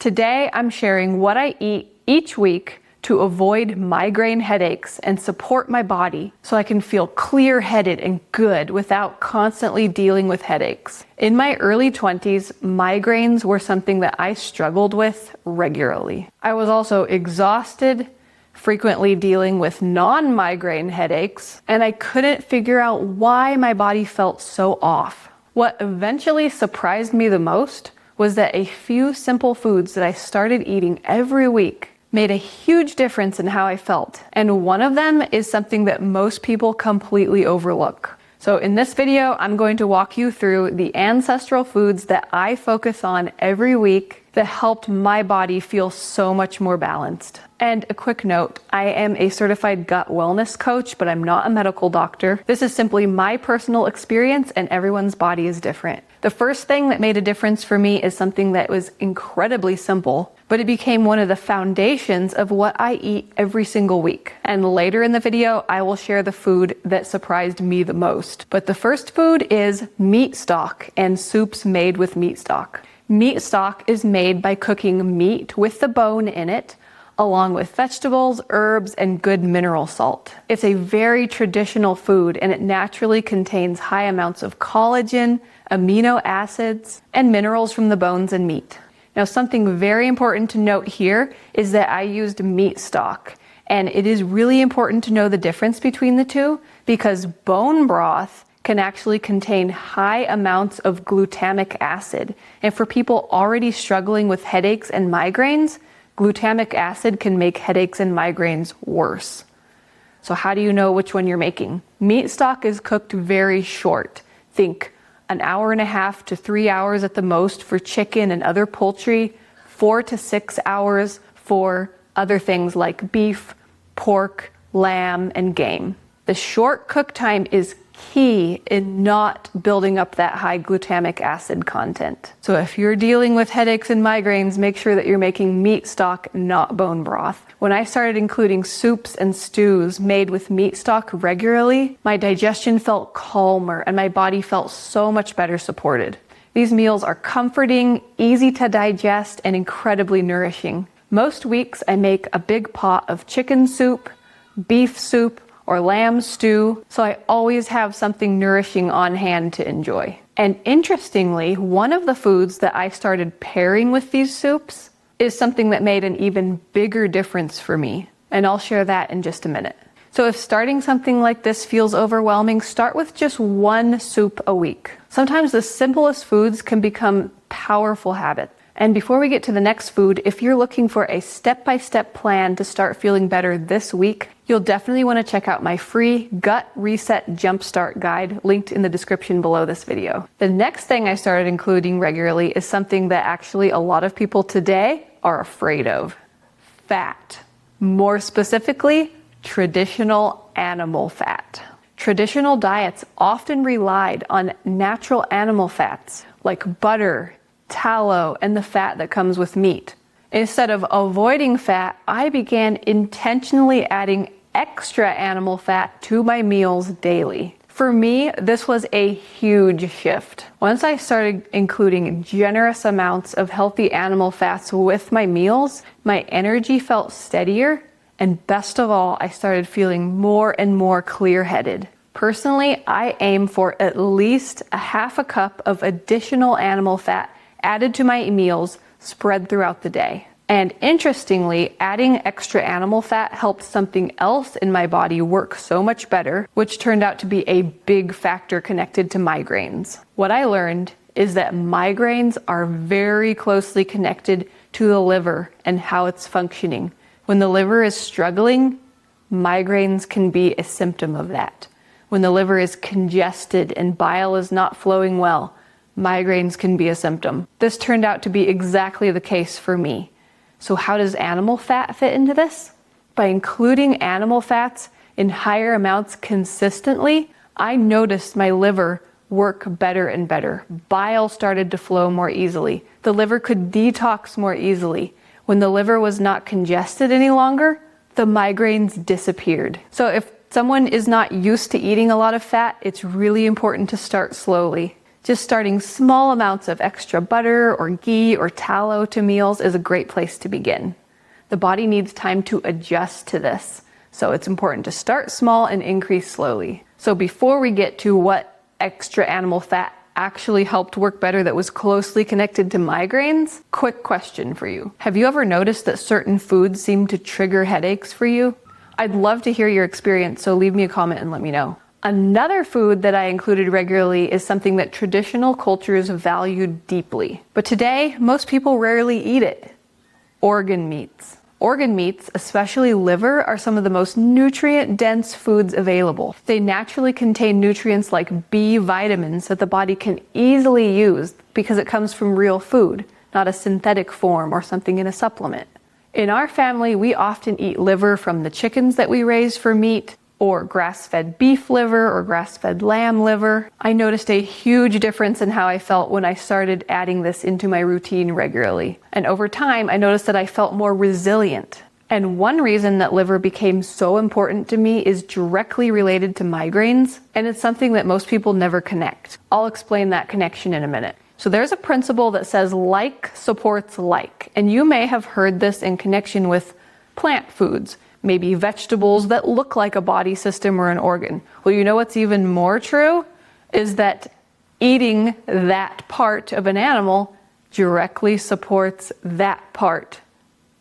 Today, I'm sharing what I eat each week to avoid migraine headaches and support my body so I can feel clear-headed and good without constantly dealing with headaches. In my early 20s, migraines were something that I struggled with regularly. I was also exhausted, frequently dealing with non-migraine headaches, and I couldn't figure out why my body felt so off. What eventually surprised me the most was that a few simple foods that I started eating every week made a huge difference in how I felt. And one of them is something that most people completely overlook. So in this video, I'm going to walk you through the ancestral foods that I focus on every week that helped my body feel so much more balanced. And a quick note, I am a certified gut wellness coach, but I'm not a medical doctor. This is simply my personal experience, and everyone's body is different. The first thing that made a difference for me is something that was incredibly simple, but it became one of the foundations of what I eat every single week. And later in the video, I will share the food that surprised me the most. But the first food is meat stock and soups made with meat stock. Meat stock is made by cooking meat with the bone in it, along with vegetables, herbs, and good mineral salt. It's a very traditional food, and it naturally contains high amounts of collagen, amino acids, and minerals from the bones and meat. Now, something very important to note here is that I used meat stock, and it is really important to know the difference between the two because bone broth can actually contain high amounts of glutamic acid. And for people already struggling with headaches and migraines, glutamic acid can make headaches and migraines worse. So how do you know which one you're making? Meat stock is cooked very short. Think an hour and a half to 3 hours at the most for chicken and other poultry, 4 to 6 hours for other things like beef, pork, lamb, and game. The short cook time is key in not building up that high glutamic acid content. So if you're dealing with headaches and migraines, make sure that you're making meat stock, not bone broth. When I started including soups and stews made with meat stock regularly, my digestion felt calmer and my body felt so much better supported. These meals are comforting, easy to digest, and incredibly nourishing. Most weeks I make a big pot of chicken soup, beef soup, or lamb stew, so I always have something nourishing on hand to enjoy. And interestingly, one of the foods that I started pairing with these soups is something that made an even bigger difference for me, and I'll share that in just a minute. So if starting something like this feels overwhelming, start with just one soup a week. Sometimes the simplest foods can become powerful habits. And before we get to the next food, if you're looking for a step-by-step plan to start feeling better this week, you'll definitely want to check out my free Gut Reset Jumpstart guide linked in the description below this video. The next thing I started including regularly is something that actually a lot of people today are afraid of: fat. More specifically, traditional animal fat. Traditional diets often relied on natural animal fats like butter, tallow, and the fat that comes with meat. Instead of avoiding fat, I began intentionally adding extra animal fat to my meals daily. For me, this was a huge shift. Once I started including generous amounts of healthy animal fats with my meals, my energy felt steadier, and best of all, I started feeling more and more clear-headed. Personally, I aim for at least a half a cup of additional animal fat added to my meals spread throughout the day. And interestingly, adding extra animal fat helped something else in my body work so much better, which turned out to be a big factor connected to migraines. What I learned is that migraines are very closely connected to the liver and how it's functioning. When the liver is struggling, migraines can be a symptom of that. When the liver is congested and bile is not flowing well, migraines can be a symptom. This turned out to be exactly the case for me. So how does animal fat fit into this? By including animal fats in higher amounts consistently, I noticed my liver work better and better. Bile started to flow more easily. The liver could detox more easily. When the liver was not congested any longer, the migraines disappeared. So if someone is not used to eating a lot of fat, it's really important to start slowly. Just starting small amounts of extra butter or ghee or tallow to meals is a great place to begin. The body needs time to adjust to this, so it's important to start small and increase slowly. So before we get to what extra animal fat actually helped work better that was closely connected to migraines, quick question for you. Have you ever noticed that certain foods seem to trigger headaches for you? I'd love to hear your experience, so leave me a comment and let me know. Another food that I included regularly is something that traditional cultures valued deeply, but today most people rarely eat it: organ meats. Organ meats, especially liver, are some of the most nutrient-dense foods available. They naturally contain nutrients like B vitamins that the body can easily use because it comes from real food, not a synthetic form or something in a supplement. In our family, we often eat liver from the chickens that we raise for meat, or grass-fed beef liver or grass-fed lamb liver. I noticed a huge difference in how I felt when I started adding this into my routine regularly. And over time, I noticed that I felt more resilient. And one reason that liver became so important to me is directly related to migraines, and it's something that most people never connect. I'll explain that connection in a minute. So there's a principle that says like supports like, and you may have heard this in connection with plant foods. Maybe vegetables that look like a body system or an organ. Well, you know what's even more true is that eating that part of an animal directly supports that part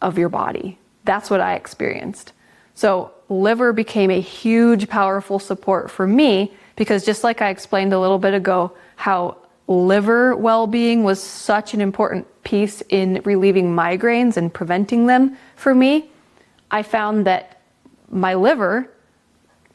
of your body. That's what I experienced. So liver became a huge, powerful support for me because just like I explained a little bit ago, how liver well-being was such an important piece in relieving migraines and preventing them for me, I found that my liver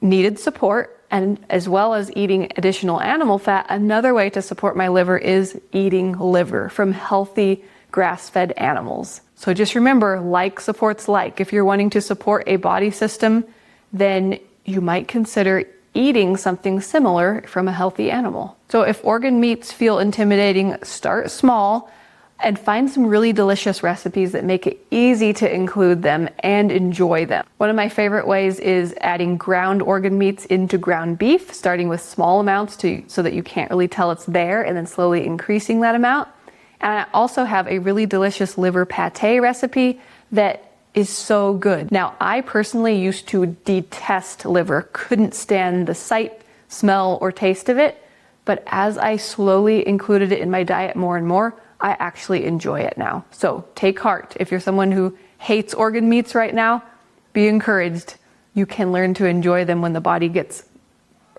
needed support, and as well as eating additional animal fat, another way to support my liver is eating liver from healthy grass-fed animals. So just remember, like supports like. If you're wanting to support a body system, then you might consider eating something similar from a healthy animal. So if organ meats feel intimidating, start small and find some really delicious recipes that make it easy to include them and enjoy them. One of my favorite ways is adding ground organ meats into ground beef, starting with small amounts so that you can't really tell it's there, and then slowly increasing that amount. And I also have a really delicious liver pate recipe that is so good. Now, I personally used to detest liver, couldn't stand the sight, smell, or taste of it, but as I slowly included it in my diet more and more, I actually enjoy it now. So take heart. If you're someone who hates organ meats right now, be encouraged. You can learn to enjoy them when the body gets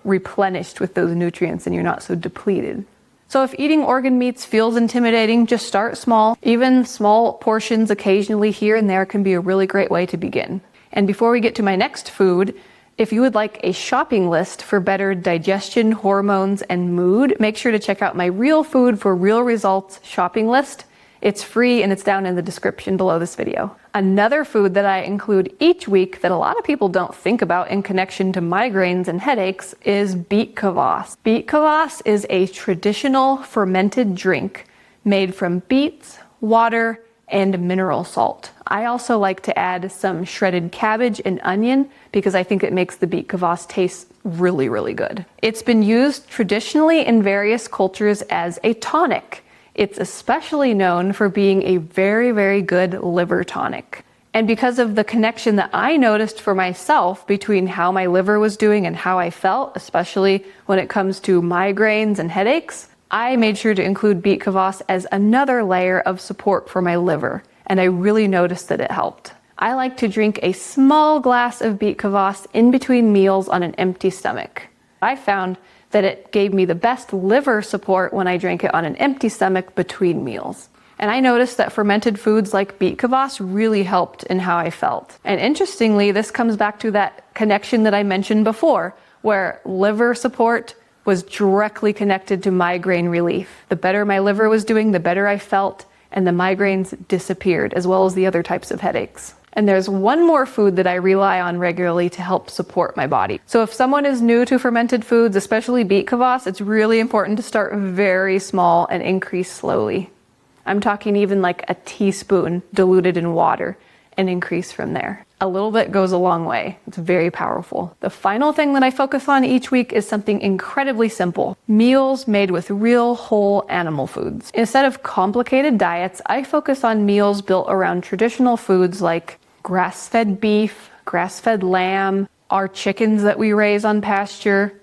replenished with those nutrients and you're not so depleted. So if eating organ meats feels intimidating, just start small. Even small portions occasionally here and there can be a really great way to begin. And before we get to my next food, if you would like a shopping list for better digestion, hormones, and mood, make sure to check out my Real Food for Real Results shopping list. It's free and it's down in the description below this video. Another food that I include each week that a lot of people don't think about in connection to migraines and headaches is beet kvass. Beet kvass is a traditional fermented drink made from beets, water, and mineral salt. I also like to add some shredded cabbage and onion because I think it makes the beet kvass taste really, really good. It's been used traditionally in various cultures as a tonic. It's especially known for being a very, very good liver tonic. And because of the connection that I noticed for myself between how my liver was doing and how I felt, especially when it comes to migraines and headaches, I made sure to include beet kvass as another layer of support for my liver, and I really noticed that it helped. I like to drink a small glass of beet kvass in between meals on an empty stomach. I found that it gave me the best liver support when I drank it on an empty stomach between meals. And I noticed that fermented foods like beet kvass really helped in how I felt. And interestingly, this comes back to that connection that I mentioned before, where liver support was directly connected to migraine relief. The better my liver was doing, the better I felt, and the migraines disappeared, as well as the other types of headaches. And there's one more food that I rely on regularly to help support my body. So if someone is new to fermented foods, especially beet kvass, it's really important to start very small and increase slowly. I'm talking even like a teaspoon diluted in water. and increase from there. A little bit goes a long way. It's very powerful. The final thing that I focus on each week is something incredibly simple: meals made with real whole animal foods. Instead of complicated diets, I focus on meals built around traditional foods like grass-fed beef, grass-fed lamb, our chickens that we raise on pasture,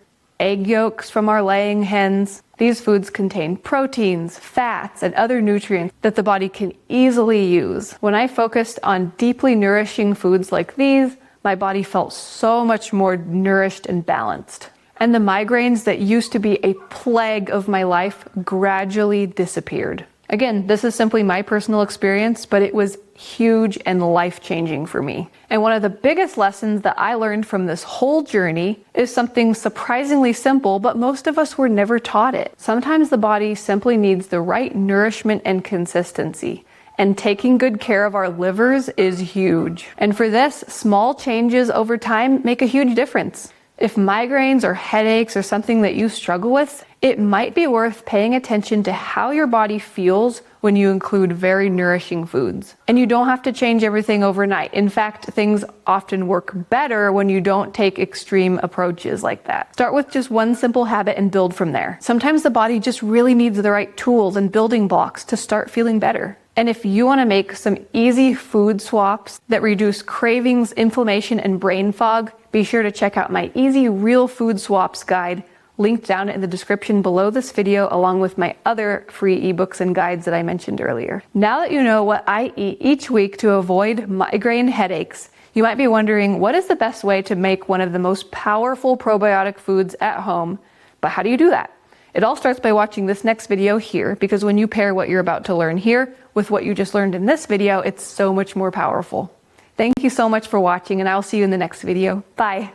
egg yolks from our laying hens. These foods contain proteins, fats, and other nutrients that the body can easily use. When I focused on deeply nourishing foods like these, my body felt so much more nourished and balanced. And the migraines that used to be a plague of my life gradually disappeared. Again, this is simply my personal experience, but it was huge and life-changing for me. And one of the biggest lessons that I learned from this whole journey is something surprisingly simple, but most of us were never taught it. Sometimes the body simply needs the right nourishment and consistency. And taking good care of our livers is huge. And for this, small changes over time make a huge difference. If migraines or headaches are something that you struggle with, it might be worth paying attention to how your body feels when you include very nourishing foods. And you don't have to change everything overnight. In fact, things often work better when you don't take extreme approaches like that. Start with just one simple habit and build from there. Sometimes the body just really needs the right tools and building blocks to start feeling better. And if you want to make some easy food swaps that reduce cravings, inflammation, and brain fog, be sure to check out my easy real food swaps guide, linked down in the description below this video, along with my other free ebooks and guides that I mentioned earlier. Now that you know what I eat each week to avoid migraine headaches, you might be wondering, what is the best way to make one of the most powerful probiotic foods at home? But how do you do that? It all starts by watching this next video here, because when you pair what you're about to learn here with what you just learned in this video, it's so much more powerful. Thank you so much for watching, and I'll see you in the next video. Bye.